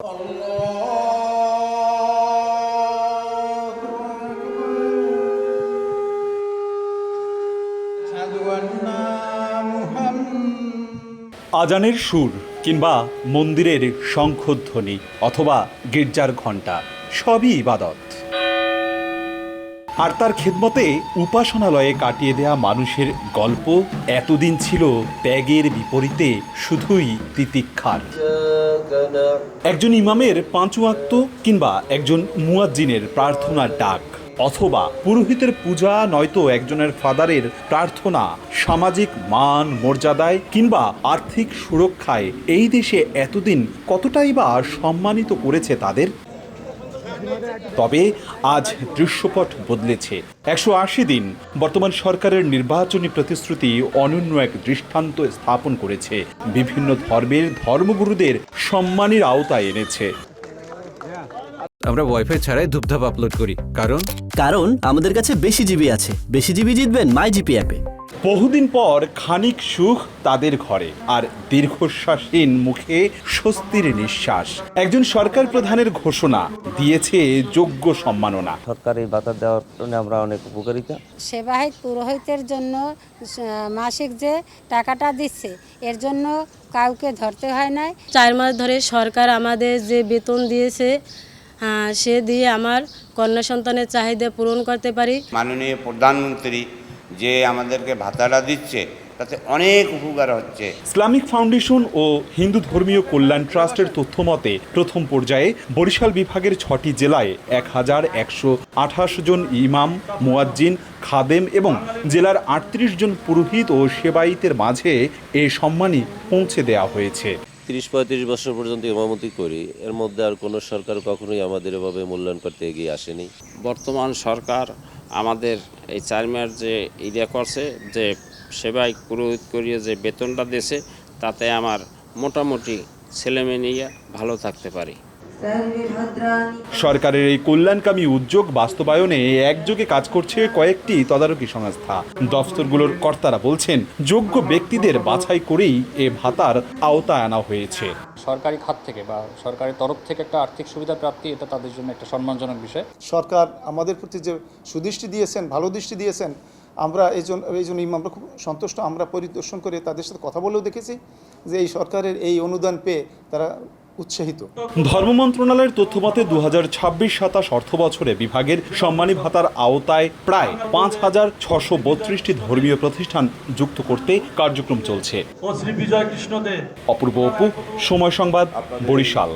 আজানের সুর কিংবা মন্দিরের শঙ্খধ্বনি অথবা গির্জার ঘণ্টা সবই ইবাদত। আর তার খেদমতে উপাসনালয়ে কাটিয়ে দেয়া মানুষের গল্প এতদিন ছিল ত্যাগের বিপরীতে শুধুই তিতিক্ষার। একজন ইমামের 5 ওয়াক্ত কিংবা একজন মুয়াজ্জিনের প্রার্থনার ডাক অথবা পুরোহিতের পূজা নয়তো একজনের ফাদারের প্রার্থনা সামাজিক মান মর্যাদায় কিংবা আর্থিক সুরক্ষায় এই দেশে এতদিন কতটাই বা সম্মানিত করেছে তাদের। তবে আজ দৃশ্যপট বদলেছে। 180 দিন বর্তমান সরকারের নির্বাচনী প্রতিশ্রুতি অনন্য এক দৃষ্টান্ত স্থাপন করেছে, বিভিন্ন ধর্মের ধর্মগুরুদের সম্মানের আওতায় এনেছে। আমরা ওয়াইফাই ছাড়াই ধূপধাপ আপলোড করি, কারণ আমাদের কাছে বেশি জিবি আছে। বেশি জিবি জিতবেন মাই জিপি অ্যাপে। বহুদিন পর খানিক সুখ তাদের ঘরে, আর দীর্ঘশ্বাসহীন মুখে স্বস্তির নিঃশ্বাস। একজন সরকার প্রধানের ঘোষণা দিয়েছে যোগ্য সম্মাননা। সরকারি ভাতা দেওয়ার জন্য আমরা অনেক উপকারিতা। সেবাহিত পুরোহিতের জন্য মাসিক যে টাকাটা দিচ্ছে এর জন্য কাউকে ধরতে হয় না। 4 মাস ধরে সরকার আমাদের যে বেতন দিয়েছে সে দিয়ে আমার কন্যা সন্তানের চাহিদা পূরণ করতে পারি। মাননীয় প্রধানমন্ত্রী যে আমাদেরকে ভাতাটা দিচ্ছে তাতে অনেক উপকার হচ্ছে। ইসলামিক ফাউন্ডেশন ও হিন্দু ধর্মীয় কল্যাণ ট্রাস্টের তথ্য মতে প্রথম পর্যায়ে বরিশাল বিভাগের 6টি জেলায় 1128 জন ইমাম, মুয়াজ্জিন, খাদেম এবং জেলার 38 জন পুরোহিত ও সেবায়িতের মাঝে এ সম্মানী পৌঁছে দেওয়া হয়েছে। 30-35 বছর পর্যন্ত ইমামতি করি, এর মধ্যে আর কোনো সরকার কখনোই আমাদের এভাবে মূল্যায়ন করতে এগিয়ে আসেনি। বর্তমান সরকার আমাদের এই 4 মাস যে ইয়ে করছে, যে সেবায় পুরোহিত করিয়ে যে বেতনটা দিয়েছে, তাতে আমার মোটামুটি ছেলেমেয়ে নিয়ে ভালো থাকতে পারি। সরকারের এই কল্যাণকামী উদ্যোগ বাস্তবায়নে একযোগে কাজ করছে কয়েকটি তদারকি সংস্থা। দফতরগুলোর কর্তারা বলছেন, যোগ্য ব্যক্তিদের বাছাই করেই এ ভাতার আওতায় আনা হয়েছে। সরকারি খাত থেকে বা সরকারের তরফ থেকে একটা আর্থিক সুবিধা প্রাপ্তি, এটা তাদের জন্য একটা সম্মানজনক বিষয়। সরকার আমাদের প্রতি যে সুদৃষ্টি দিয়েছেন, ভালো দৃষ্টি দিয়েছেন, আমরা এই জন্য ইমামরা খুব সন্তুষ্ট। আমরা পরিদর্শন করে তাদের সাথে কথা বলেও দেখেছি যে এই সরকারের এই অনুদান পেয়ে তারা উৎসাহিত। ধর্ম মন্ত্রণালয়ের তথ্যমতে 2026-27 অর্থ বছরে বিভাগের সম্মানী ভাতার আওতায় প্রায় 5632টি ধর্মীয় প্রতিষ্ঠান যুক্ত করতে কার্যক্রম চলছে। অপূর্ব অপু, সময় সংবাদ, বরিশাল।